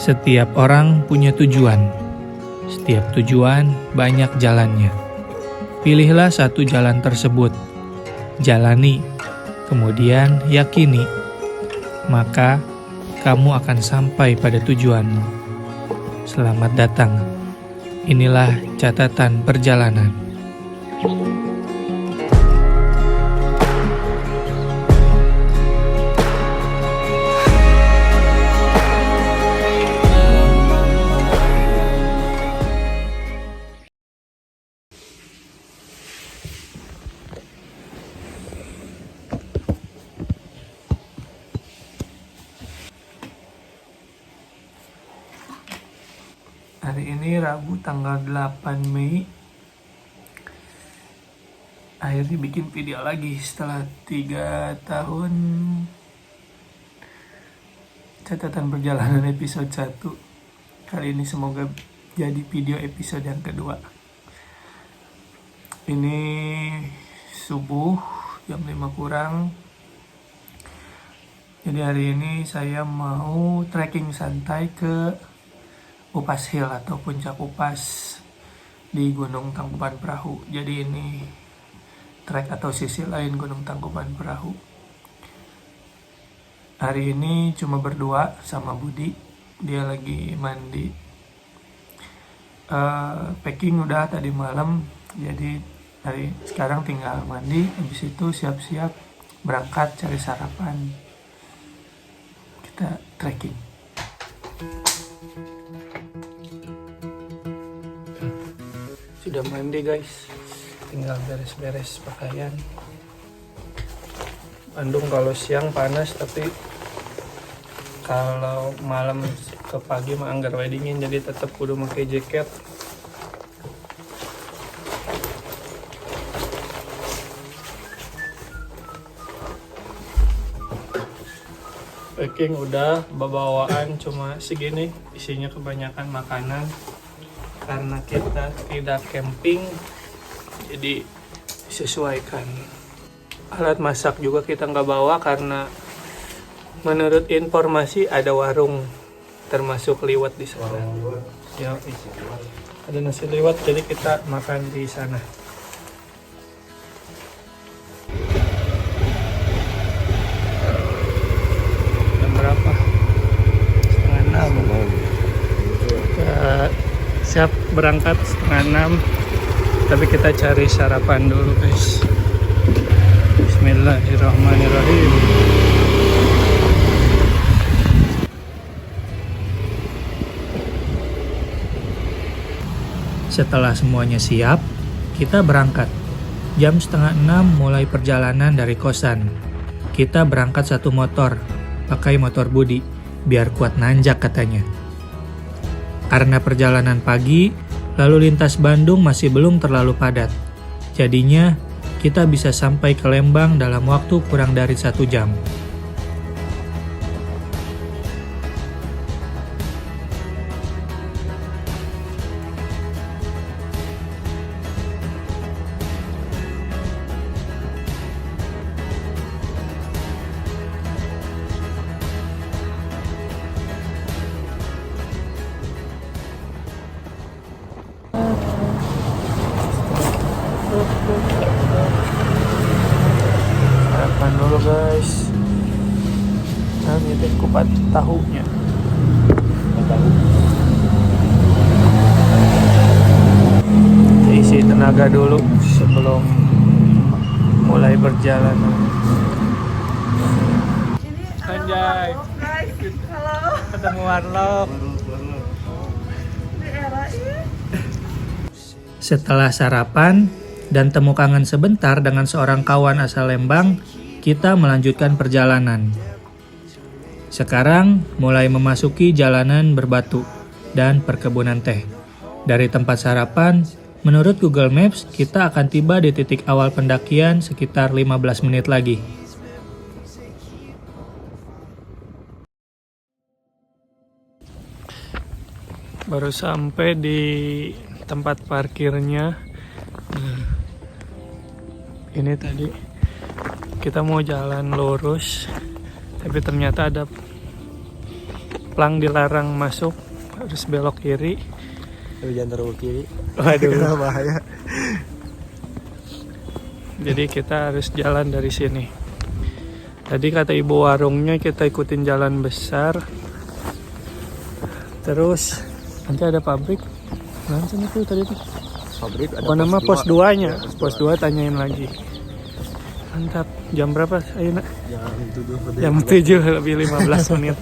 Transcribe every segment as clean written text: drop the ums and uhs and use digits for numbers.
Setiap orang punya tujuan. Setiap tujuan banyak jalannya. Pilihlah satu jalan tersebut. Jalani, kemudian yakini. Maka kamu akan sampai pada tujuanmu. Selamat datang. Inilah catatan perjalanan. Hari ini Rabu tanggal 8 Mei. Akhirnya bikin video lagi setelah 3 tahun. Catatan perjalanan episode 1. Kali ini semoga jadi video episode yang kedua. Ini subuh jam 5 kurang. Jadi hari ini saya mau trekking santai ke Upas Hill atau Puncak Upas di Gunung Tangkuban Perahu. Jadi ini trek atau sisi lain Gunung Tangkuban Perahu. Hari ini cuma berdua sama Budi, dia lagi mandi. Packing udah tadi malam, jadi sekarang tinggal mandi, habis itu siap-siap berangkat cari sarapan. Kita trekking. Sudah mandi guys, tinggal beres-beres pakaian. Bandung kalau siang panas, tapi kalau malam ke pagi mah anggar weddingin, jadi tetap kudu pakai jaket. Packing udah, bawaan cuma segini, isinya kebanyakan makanan. Karena kita tidak camping, jadi disesuaikan. Alat masak juga kita nggak bawa karena menurut informasi ada warung termasuk liwet di sana. Ya, ada nasi liwet, jadi kita makan di sana. Jam berapa? 5:30. Siap berangkat 5:30, tapi kita cari sarapan dulu guys. Bismillahirrahmanirrahim. Setelah semuanya siap, kita berangkat. Jam 5:30 mulai perjalanan dari kosan. Kita berangkat satu motor, pakai motor Budi, biar kuat nanjak katanya. Karena perjalanan pagi, lalu lintas Bandung masih belum terlalu padat. Jadinya, kita bisa sampai ke Lembang dalam waktu kurang dari 1 jam. Sarapan dulu guys. Nah, ini kupat tahunya. Isi tenaga dulu sebelum mulai perjalanan. Anjay. Halo. Ketemu Warlock. Setelah sarapan dan temu kangen sebentar dengan seorang kawan asal Lembang, kita melanjutkan perjalanan. Sekarang mulai memasuki jalanan berbatu dan perkebunan teh. Dari tempat sarapan, menurut Google Maps, kita akan tiba di titik awal pendakian sekitar 15 menit lagi. Baru sampai di tempat parkirnya. Ini tadi kita mau jalan lurus, tapi ternyata ada plang dilarang masuk, harus belok kiri. Jangan terlalu kiri. Waduh. Bahaya. Jadi kita harus jalan dari sini. Tadi kata ibu warungnya kita ikutin jalan besar. Terus nanti ada pabrik. Langsung itu tadi tuh. Pabrik ada Apa nama pos 2-nya? Ya, Pos 2 tanyain lagi. Mantap. Jam berapa Ayeuna? Jam 7 lebih 15 menit.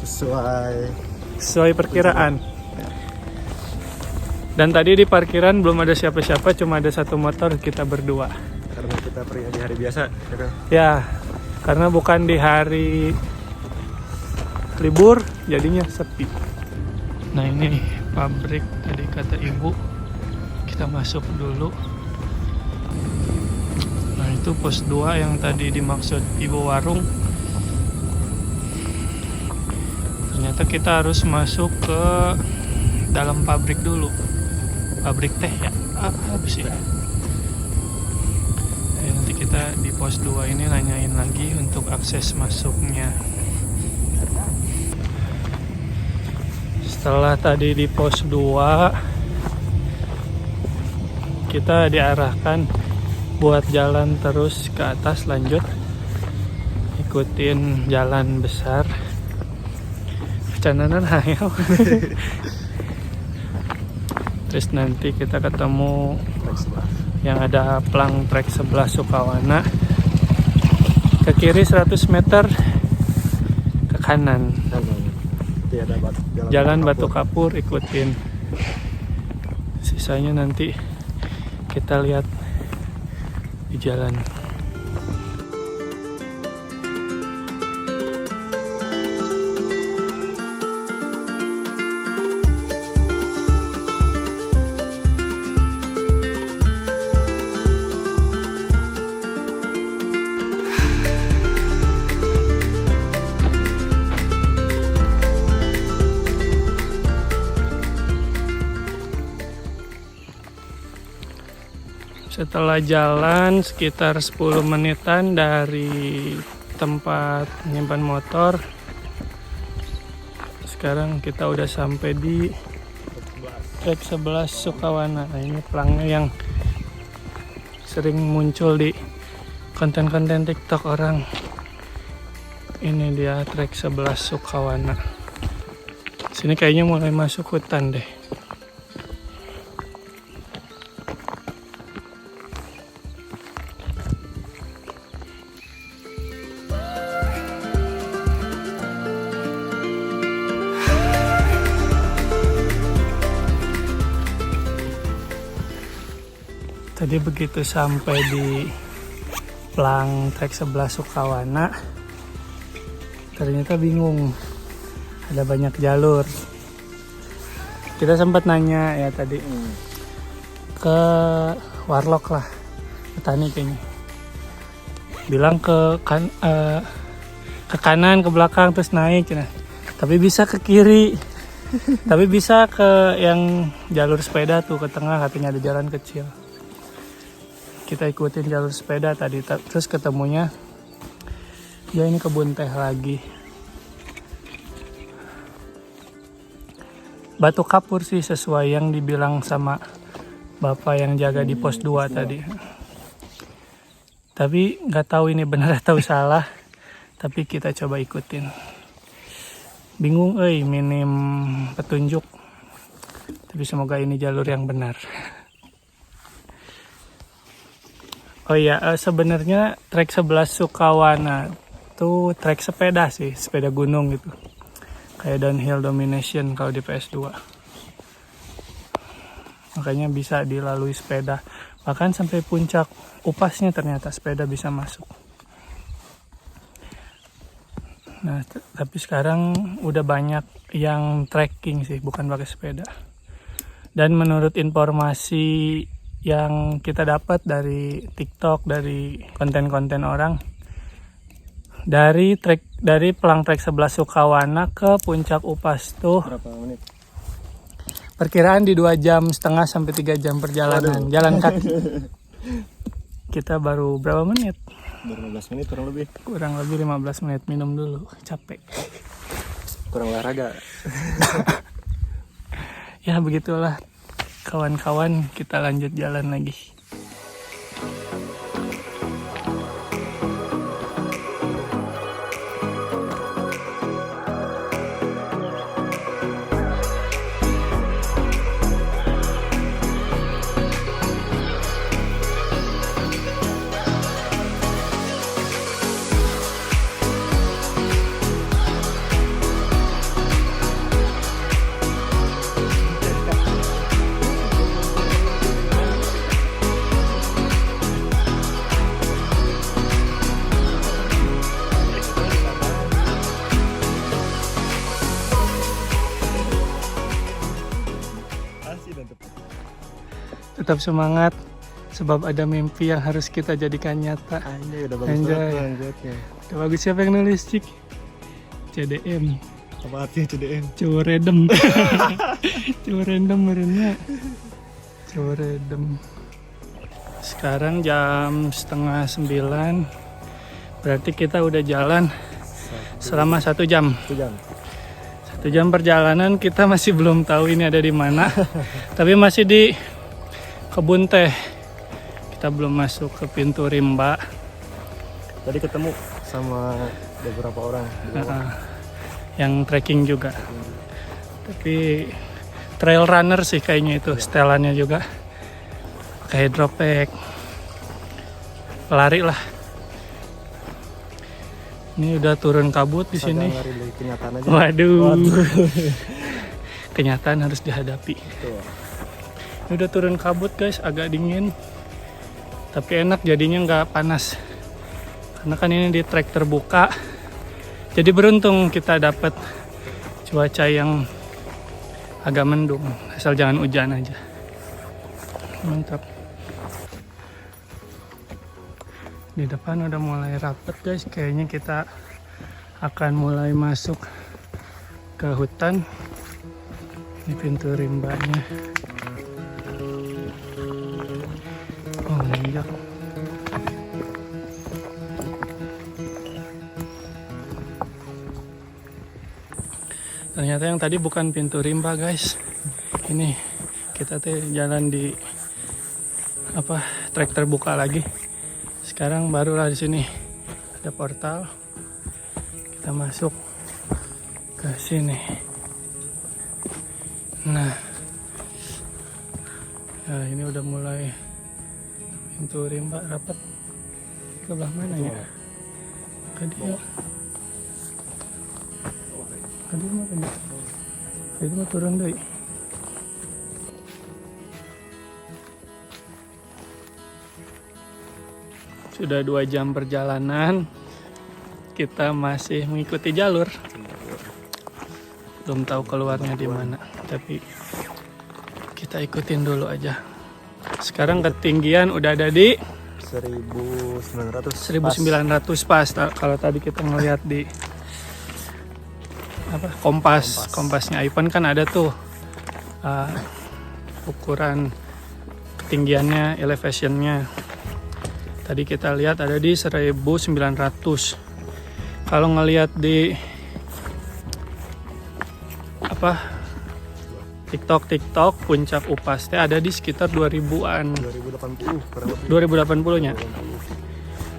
Sesuai perkiraan. Dan tadi di parkiran belum ada siapa-siapa, cuma ada satu motor, kita berdua. Karena kita pergi di hari biasa. Ya, karena bukan di hari libur, jadinya sepi. Nah ini pabrik tadi kata ibu, kita masuk dulu. Nah itu pos 2 yang tadi dimaksud ibu warung. Ternyata kita harus masuk ke dalam pabrik dulu. Pabrik teh ya, apa sih? Nah, nanti kita di pos 2 ini nanyain lagi untuk akses masuknya. Setelah tadi di pos 2, kita diarahkan buat jalan terus ke atas, lanjut ikutin jalan besar. Bercandaan hayal. Terus nanti kita ketemu yang ada plang trek sebelah Sukawana. Ke kiri 100 meter, ke kanan jalan Batu Kapur, ikutin. Sisanya nanti kita lihat di jalan. Setelah jalan sekitar 10 menitan dari tempat menyimpan motor, sekarang kita udah sampai di trek 11 Sukawana. Nah, ini pelangnya yang sering muncul di konten-konten TikTok orang. Ini dia trek 11 Sukawana. Sini kayaknya mulai masuk hutan deh. Tadi begitu sampai di plang trek 11 Sukawana, ternyata bingung, ada banyak jalur. Kita sempat nanya ya tadi ke warlock lah, petani kayaknya, bilang ke kanan, ke belakang, terus naik, nah. Tapi bisa ke kiri, tapi bisa ke yang jalur sepeda tuh ke tengah, katanya ada jalan kecil. Kita ikutin jalur sepeda tadi, terus ketemunya ya ini kebun teh lagi. Batu Kapur sih sesuai yang dibilang sama bapak yang jaga di pos 2 tadi. Tapi nggak tahu ini benar atau salah, tapi kita coba ikutin. Bingung minim petunjuk, tapi semoga ini jalur yang benar. Oh iya, sebenarnya trek 11 Sukawana tuh trek sepeda sih, sepeda gunung gitu. Kayak downhill domination kalau di PS2. Makanya bisa dilalui sepeda. Bahkan sampai puncak Upasnya ternyata sepeda bisa masuk. Nah, tapi sekarang udah banyak yang trekking sih, bukan pakai sepeda. Dan menurut informasi yang kita dapat dari TikTok, dari konten-konten orang, dari pelang trek 11 Sukawana ke puncak Upas tuh berapa menit? Perkiraan di 2,5 jam sampai 3 jam perjalanan. Jalan kaki. Kita baru berapa menit? 15 menit kurang lebih. Kurang lebih 15 menit, minum dulu, capek. kurang olahraga. Ya begitulah kawan-kawan, kita lanjut jalan lagi. Tetap semangat, sebab ada mimpi yang harus kita jadikan nyata. Anjay, udah bagus Anjay. banget buatnya. Udah bagus, siapa yang nulis, Cik? CDM. Apa artinya CDN? Curedem. Curedem merenya. Curedem. Sekarang jam 8:30. Berarti kita udah jalan selama 1 jam. 1 jam. 1 jam perjalanan, kita masih belum tahu ini ada di mana. Tapi masih di kebun teh. Kita belum masuk ke pintu rimba. Tadi ketemu sama beberapa orang di bawah. Yang trekking juga. Tapi trail runner sih kayaknya itu, setelannya juga. Pakai hydropack. Pelari lah. Ini udah turun kabut di sini. Lari dari kenyataan aja. Waduh. Kenyataan harus dihadapi. Betul. Ini udah turun kabut guys, agak dingin. Tapi enak jadinya, nggak panas. Karena kan ini di trek terbuka. Jadi beruntung kita dapat cuaca yang agak mendung. Asal jangan hujan aja. Mantap. Di depan udah mulai rapet guys. Kayaknya kita akan mulai masuk ke hutan. Ini pintu rimbanya. Oh, nanjak. Ternyata yang tadi bukan pintu rimba guys. Ini kita jalan di trek terbuka lagi. Sekarang barulah di sini ada portal. Kita masuk ke sini. Nah, ya ini udah mulai pintu rimba rapat. Ke belah mana ya? Ke dia. Ke dia mah kan? Itu mah turun deh. Sudah 2 jam perjalanan. Kita masih mengikuti jalur. Belum tahu keluarnya di mana, tapi kita ikutin dulu aja. Sekarang ketinggian udah ada di 1900 pas. Kalau tadi kita ngelihat di kompasnya iPhone kan ada tuh ukuran ketinggiannya, elevationnya. Tadi kita lihat ada di 1900. Kalau ngelihat di TikTok puncak Upas teh ada di sekitar 2000-an. 2080 nya.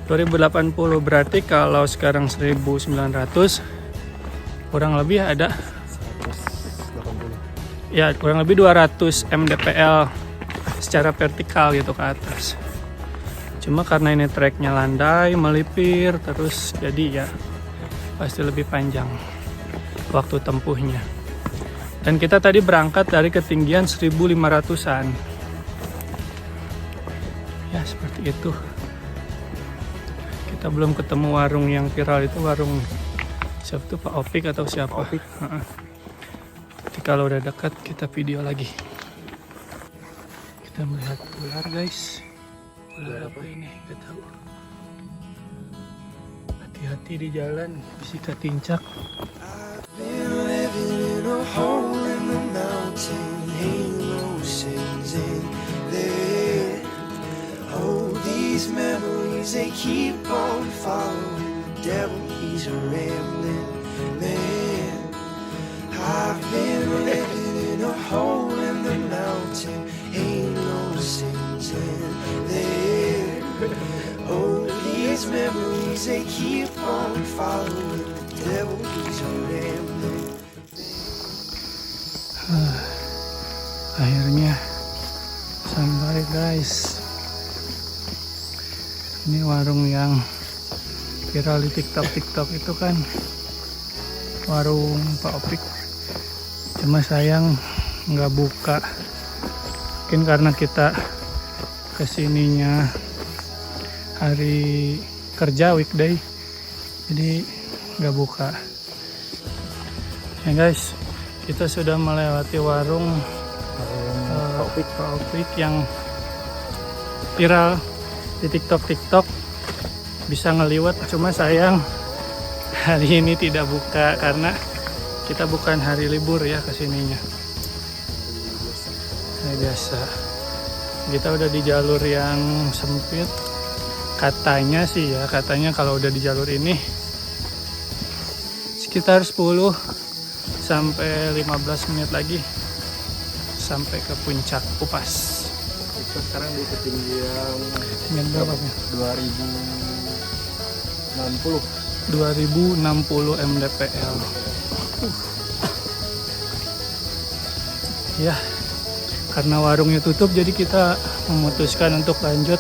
2080 berarti kalau sekarang 1900 kurang lebih ada 180. ya kurang lebih 200 mdpl secara vertikal gitu ke atas. Cuma karena ini treknya landai, melipir terus, jadi ya pasti lebih panjang waktu tempuhnya. Dan kita tadi berangkat dari ketinggian 1500-an. Ya seperti itu. Kita belum ketemu warung yang viral itu, warung siapa tuh, Pak Opik atau siapa? Opik. Jadi kalau udah dekat kita video lagi. Kita melihat ular guys. Ular apa ini? Gak tahu. Hati-hati di jalan, bisa ketincak. They keep on following the devil, he's a rambling man. I've been living in a hole in the mountain, ain't no sense in there. Oh, these memories, they keep on following the devil, he's a rambling. Akhirnya sampai guys. Ini warung yang viral di TikTok itu kan warung Pak Opik. Cuma sayang nggak buka. Mungkin karena kita kesininya hari kerja weekday, jadi nggak buka. Ya guys, kita sudah melewati warung Pak Opik yang viral di TikTok bisa ngeliwat. Cuma sayang hari ini tidak buka karena kita bukan hari libur ya kesininya. Hari biasa. Kita udah di jalur yang sempit. Katanya sih ya, katanya kalau udah di jalur ini sekitar 10 sampai 15 menit lagi sampai ke puncak Upas. Kita sekarang di ketinggian Berapa ya? 2060 mdpl. Ya, karena warungnya tutup jadi kita memutuskan untuk lanjut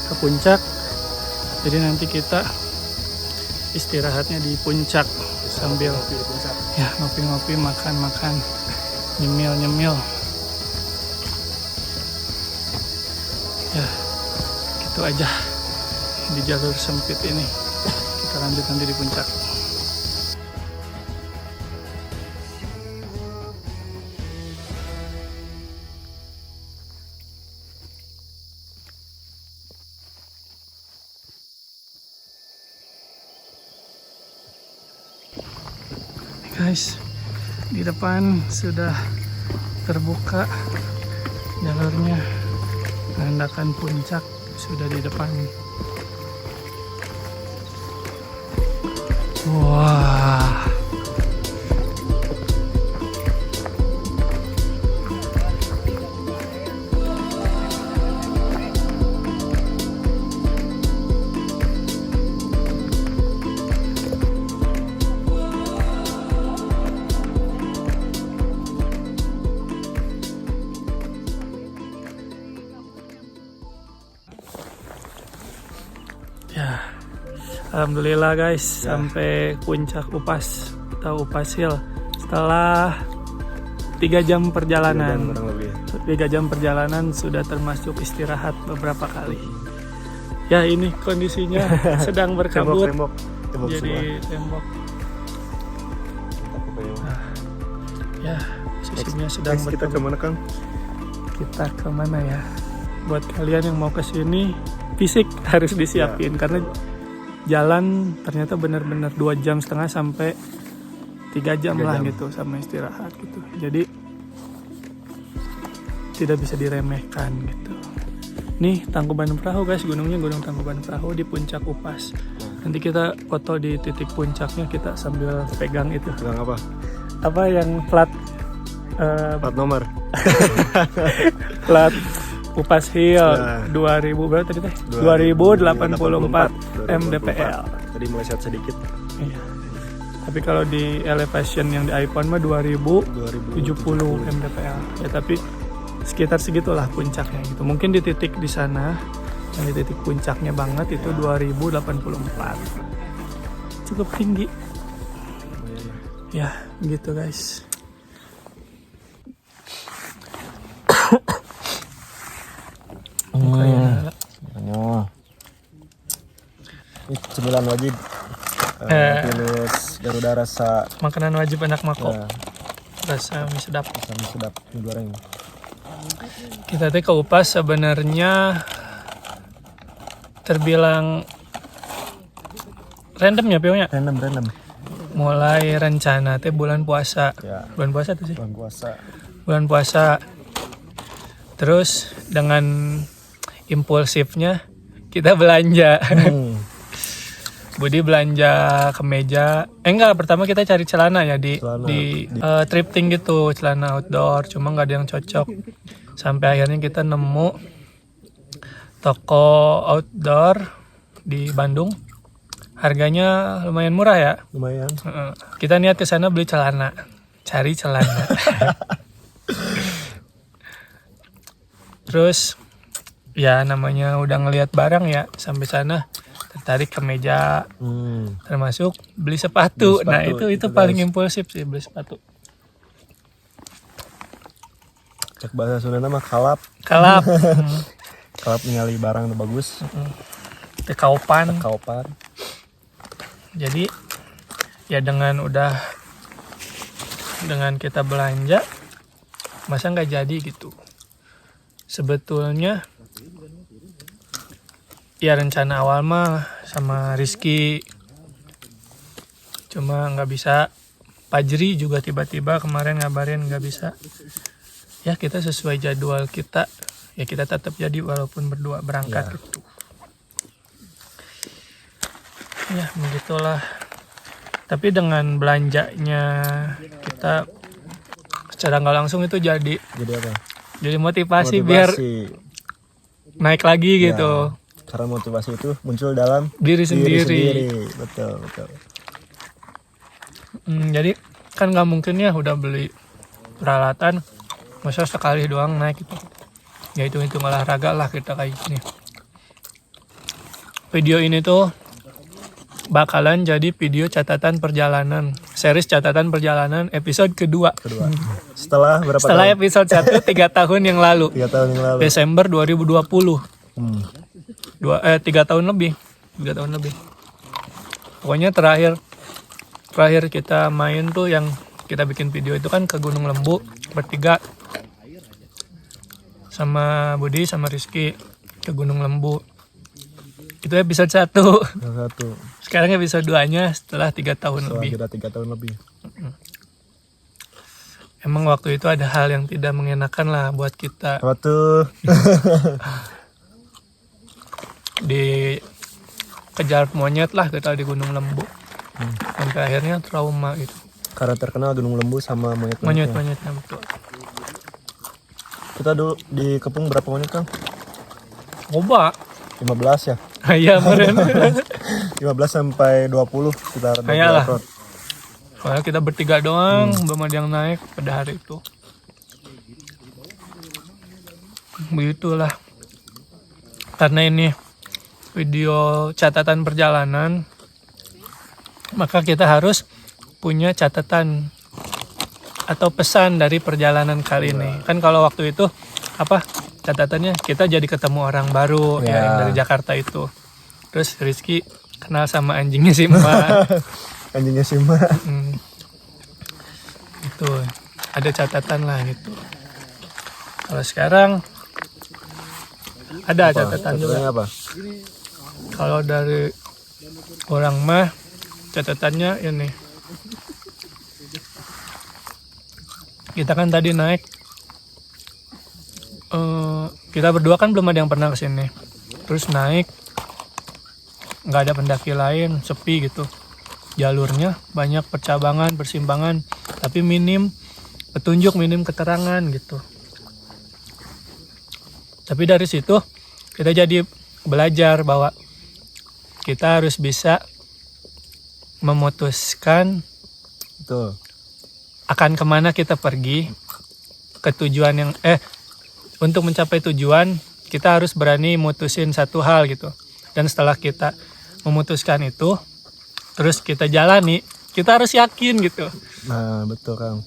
ke puncak. Jadi nanti kita istirahatnya di puncak sambil ya ngopi-ngopi, makan-makan, nyemil-nyemil. Ya, gitu aja di jalur sempit ini. Kita lanjut nanti di puncak. Guys, di depan sudah terbuka jalurnya. Menandakan puncak sudah di depan. Wah. Ya, alhamdulillah guys, sampai puncak Upas atau Upas Hill setelah 3 jam perjalanan. 3 jam perjalanan sudah termasuk istirahat beberapa kali. Ya, ini kondisinya sedang berkabut. Tembok jadi semua. tembok. Nah, ya, posisinya sedang Next, kita berkabut. kemana Kang? Kita kemana ya? Buat kalian yang mau ke sini, fisik harus disiapin karena jalan ternyata benar-benar 2,5 jam sampai 3 jam lah gitu sama istirahat gitu. Jadi tidak bisa diremehkan gitu. Nih Tangkuban Perahu guys, gunungnya Gunung Tangkuban Perahu di puncak Upas. Nanti kita foto di titik puncaknya, kita sambil pegang itu. Pegang apa? Apa yang plat Nomor. plat Upas Hill Nah. 2000 berapa tadi teh? 2084 mdpl. Tadi meleset sedikit. Iya. Tapi kalau di elevation yang di iPhone mah 2070 mdpl. Ya tapi sekitar segitulah puncaknya gitu. Mungkin di titik di sana yang di titik puncaknya banget itu 2084. Cukup tinggi. Ya, gitu guys. Mukanya Ini cemilan wajib. Pinus Garuda rasa makanan wajib anak mako. ya, Rasa mie sedap. sama sedap mie goreng. Kita teh ke Upas sebenarnya terbilang random ya Pionya. Random. Mulai rencana teh bulan puasa. Ya, Bulan puasa tuh sih. bulan puasa. Bulan puasa. Terus dengan impulsifnya kita belanja. Budi belanja kemeja. Enggak, pertama kita cari celana ya di thrifting gitu, celana outdoor. Cuma nggak ada yang cocok. Sampai akhirnya kita nemu toko outdoor di Bandung. Harganya lumayan murah ya. Lumayan. Kita niat ke sana beli celana, cari celana. Terus ya namanya udah ngelihat barang ya, sampai sana tertarik ke meja, termasuk beli sepatu. Nah itu paling impulsif sih, beli sepatu. Cek bahasa Sunda mah kalap. Kalap. Kalap ningali barang nu bagus. Tekaupan. Jadi ya dengan kita belanja, masa nggak jadi gitu. Sebetulnya ya rencana awal mah sama Rizky, cuma nggak bisa. Pajri juga tiba-tiba kemarin ngabarin nggak bisa. Ya kita sesuai jadwal kita, ya kita tetap jadi walaupun berdua berangkat gitu. Ya begitulah. Tapi dengan belanjanya kita secara nggak langsung itu jadi apa? Jadi motivasi biar naik lagi gitu. Karena motivasi itu muncul dalam diri sendiri. Betul. Jadi kan nggak mungkin ya udah beli peralatan, masa sekali doang naik gitu. Ya itu olahraga lah kita kayak gini. Video ini tuh bakalan jadi video catatan perjalanan, series catatan perjalanan episode kedua. Setelah episode 1 3 tahun yang lalu. 3 tahun yang lalu. Desember 2020. 3 tahun lebih. Pokoknya terakhir kita main tuh yang kita bikin video itu kan ke Gunung Lembu bertiga. Sama Budi sama Rizky ke Gunung Lembu. Itu episode 1. Sekarang episode 2-nya setelah 3 tahun lebih. 3 tahun lebih. Emang waktu itu ada hal yang tidak mengenakan lah buat kita. Apa tuh? Dikejar monyet lah kita di Gunung Lembu. Sampai akhirnya trauma gitu. Karena terkenal Gunung Lembu sama monyet-monyetnya betul. Kita dulu di Kepung berapa monyet, Kang? Coba 15 ya? Iya meren. 15 sampai 20 sekitar 20 ekor. Soalnya kita bertiga doang, belum ada yang naik pada hari itu. Begitulah. Karena ini video catatan perjalanan, maka kita harus punya catatan atau pesan dari perjalanan kali ini. Kan kalau waktu itu catatannya kita jadi ketemu orang baru ya yang dari Jakarta itu. Terus Rizky kenal sama anjingnya Simba. Anjingnya Simba. Gitu. Ada catatan lah gitu. Kalau sekarang ada catatan juga. Apa? Kalau dari orang mah catatannya ini. Kita kan tadi naik. Kita berdua kan belum ada yang pernah kesini. Terus naik, nggak ada pendaki lain, sepi gitu. Jalurnya banyak percabangan, persimpangan, tapi minim petunjuk, minim keterangan gitu. Tapi dari situ kita jadi belajar bahwa kita harus bisa memutuskan Betul. akan kemana kita pergi, ke tujuan yang untuk mencapai tujuan kita harus berani mutusin satu hal gitu. Dan setelah kita memutuskan itu, terus kita jalani, kita harus yakin gitu. Nah betul Kang.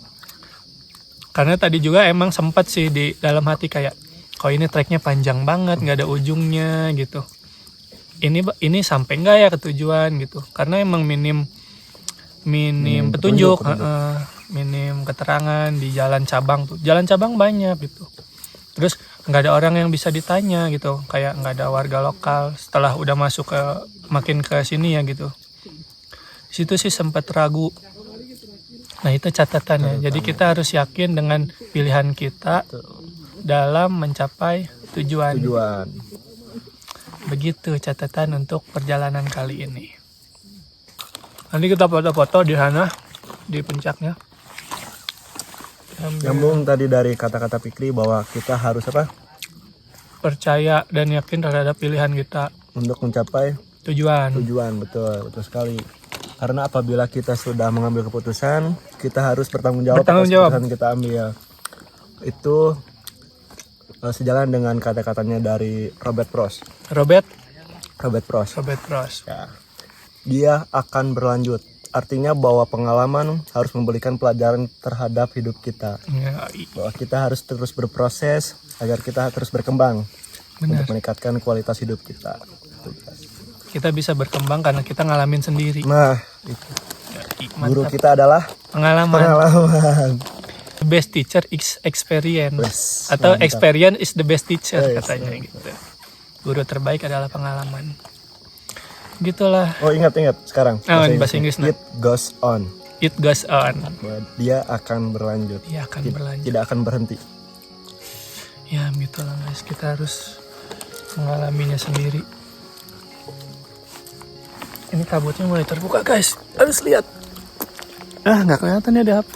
Karena tadi juga emang sempat sih di dalam hati kayak, kok ini treknya panjang banget, nggak ada ujungnya gitu. Ini sampai nggak ya ke tujuan gitu. Karena emang minim petunjuk. Minim keterangan di jalan cabang tuh. Jalan cabang banyak gitu. Terus nggak ada orang yang bisa ditanya gitu, kayak nggak ada warga lokal. Setelah udah masuk makin ke sini ya gitu, situ sih sempat ragu. Nah itu catatannya. Jadi kita harus yakin dengan pilihan kita dalam mencapai tujuan. Begitu catatan untuk perjalanan kali ini. Nanti kita foto-foto di sana, di puncaknya. Nyambung tadi dari kata-kata Fikri bahwa kita harus apa? Percaya dan yakin terhadap pilihan kita. Untuk mencapai Tujuan. betul sekali. Karena apabila kita sudah mengambil keputusan, kita harus bertanggung jawab Bertanggung atas jawab. keputusan kita ambil. Itu sejalan dengan kata-katanya dari Robert Frost. Robert Frost. Ya. Dia akan berlanjut. Artinya bahwa pengalaman harus memberikan pelajaran terhadap hidup kita. Ya, Bahwa kita harus terus berproses agar kita terus berkembang. benar. Untuk meningkatkan kualitas hidup kita. Kita bisa berkembang karena kita ngalamin sendiri. Nah, itu. Guru Mantap. kita adalah Pengalaman. pengalaman. The best teacher is experience. Wes, Atau mantap. experience is the best teacher Wes, katanya gitu. Guru terbaik adalah pengalaman. Gitulah. Oh ingat sekarang. Bahasa Inggris, nah. It goes on. It goes on. Bahwa dia akan berlanjut. Dia akan berlanjut. Tidak akan berhenti. Ya gitulah guys. Kita harus mengalaminya sendiri. Ini kabutnya mulai terbuka guys. Harus lihat. Nggak kelihatan ya di HP.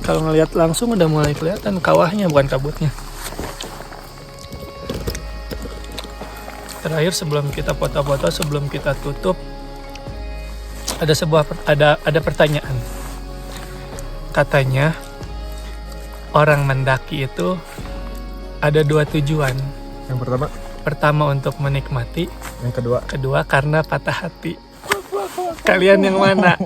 Kalau ngelihat langsung udah mulai kelihatan kawahnya bukan kabutnya. Terakhir sebelum kita foto-foto, sebelum kita tutup, ada pertanyaan. Katanya orang mendaki itu ada 2 tujuan. Yang Pertama untuk menikmati, yang kedua kedua karena patah hati. Kalian yang mana?